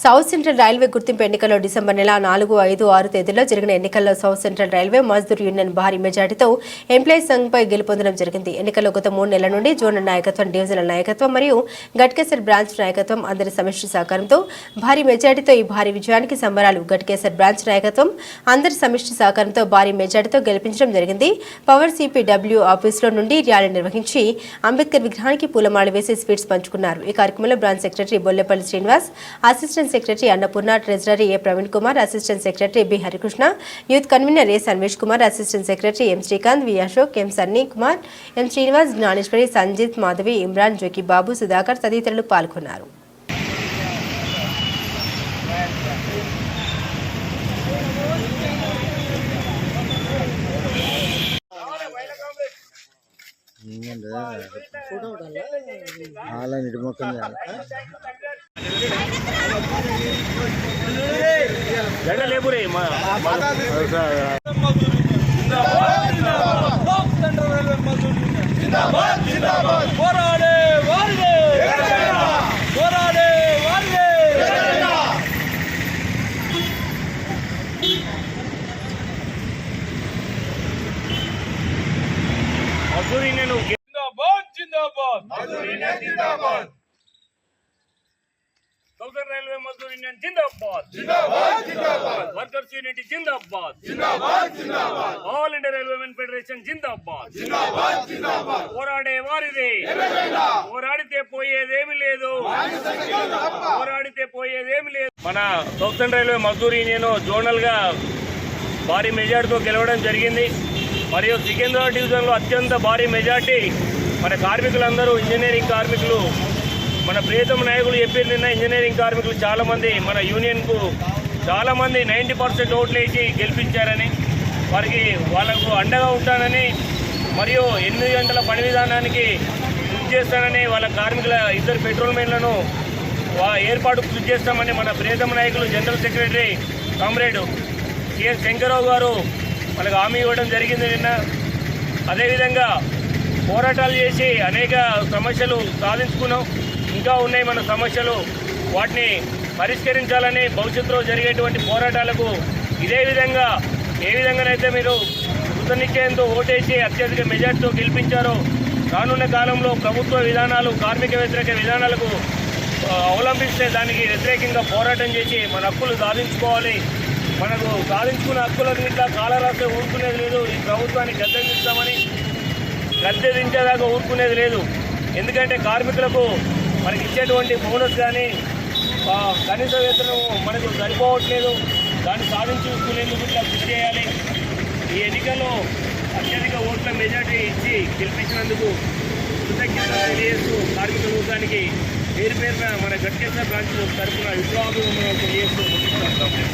South central railway గుర్తింపు ఎన్నికల్లో December నెల 4, 5, 6 తేదీల్లో జరిగిన ఎన్నికల్లో south central railway Mazdoor union భారీ మెజార్టీతో ఎంప్లాయీస్ సంఘ్పై గెలుపొందడం జరిగింది. ఎన్నికల్లో గత 3 నెలల నుండి జోనల్ నాయకత్వం, డివిజనల్ నాయకత్వం మరియు గట్కేసర్ బ్రాంచ్ నాయకత్వం అందరి సమిష్టి సహకారంతో భారీ మెజార్టీతో ఈ భారీ విజయానికి సంబరాలు. గట్కేసర్ బ్రాంచ్ నాయకత్వం అందరి సమిష్టి సహకారంతో భారీ మెజార్టీతో గెలిపించడం జరిగింది. పవర్ సిపిడబ్ల్యూ ఆఫీసులో నుండి ర్యాలీ నిర్వహించి అంబేద్కర్ విగ్రహానికి పూలమాల వేసి స్వీట్స్ పంచుకున్నారు. ఈ కార్యక్రమంలో branch secretary Bollepalli Srinivas, assistant secretary Annapurna, treasury A Praveen Kumar, assistant secretary B Harikrishna, youth convener A Sanvesh Kumar, assistant secretary M Srikanth, V Ashok, M Sunny Kumar, M Srinivas, Jnaneshwari, Sanjith, Madhavi, Imran, Joki Babu, Sudhakar తదితరులు పాల్గొన్నారు. Southern Railway Mazdoor Union Jindabad. Jindabad, Jindabad. Workers Unity Jindabad. Jindabad, Jindabad. All India Railwaymen Federation Jindabad. Jindabad, Jindabad. పోరాడే వారిదే పోరాడితే పోయేదేమి లేదు పోరాడితే పోయేదేమి లేదు. మన southern railway Mazdoor union zonal గా భారీ మెజార్టీతో గెలవడం జరిగింది. మరియు సికింద్రాబాద్ డివిజన్ లో అత్యంత భారీ మెజార్టీ మన కార్మికులందరూ ఇంజనీరింగ్ కార్మికులు మన ప్రియతమ నాయకులు చెప్పారు. నిన్న ఇంజనీరింగ్ కార్మికులు చాలా మంది మన యూనియన్ కు చాలా మంది 90% ఓట్లు వేసి గెలిపించారని, వారికి వాళ్లకు అండగా ఉంటానని మరియు 8 గంటల పని విధానానికి కృషి చేస్తానని, వాళ్ళ కార్మికుల 2 పెట్రోల్ మెన్లను ఏర్పాటు కృషి చేస్తామని మన ప్రియతమ నాయకులు general secretary comrade CS Shankar Rao గారు వాళ్ళకి హామీ ఇవ్వడం జరిగింది నిన్న. అదేవిధంగా పోరాటాలు చేసి అనేక సమస్యలు సాధించుకున్నాం. ఇంకా ఉన్నాయి మన సమస్యలు, వాటిని పరిష్కరించాలని భవిష్యత్తులో జరిగేటువంటి పోరాటాలకు ఇదే విధంగా ఏ విధంగానైతే మీరు కృతనిశ్చయంతో ఓటేసి అత్యధిక మెజార్టీతో గెలిపించారో రానున్న కాలంలో ప్రభుత్వ విధానాలు, కార్మిక వ్యతిరేక విధానాలకు అవలంబిస్తే దానికి వ్యతిరేకంగా పోరాటం చేసి మన హక్కులు సాధించుకోవాలి. మనకు సాధించుకున్న హక్కులను ఇట్లా కాలరాస్తే ఊరుకునేది లేదు. ఈ ప్రభుత్వాన్ని గద్దెదిస్తామని గద్దెదించేదాకా ఊరుకునేది లేదు. ఎందుకంటే కార్మికులకు మనకి ఇచ్చేటువంటి బోనస్ కానీ కనీస వేతనం మనకు సరిపోవట్లేదు. దాన్ని సాధించుకునేందుకు ఇట్లా కృషి చేయాలి. ఈ ఎన్నికల్లో అత్యధిక ఓట్ల మెజార్టీ ఇచ్చి గెలిపించినందుకు కృతజ్ఞతలు తెలియజేస్తూ కార్మిక వర్గానికి పేరు పేరున మన గట్కేసర్ బ్రాంచ్ తరఫున విప్లవాభివందనాలు తెలియజేస్తూ ముగిస్తున్నాం.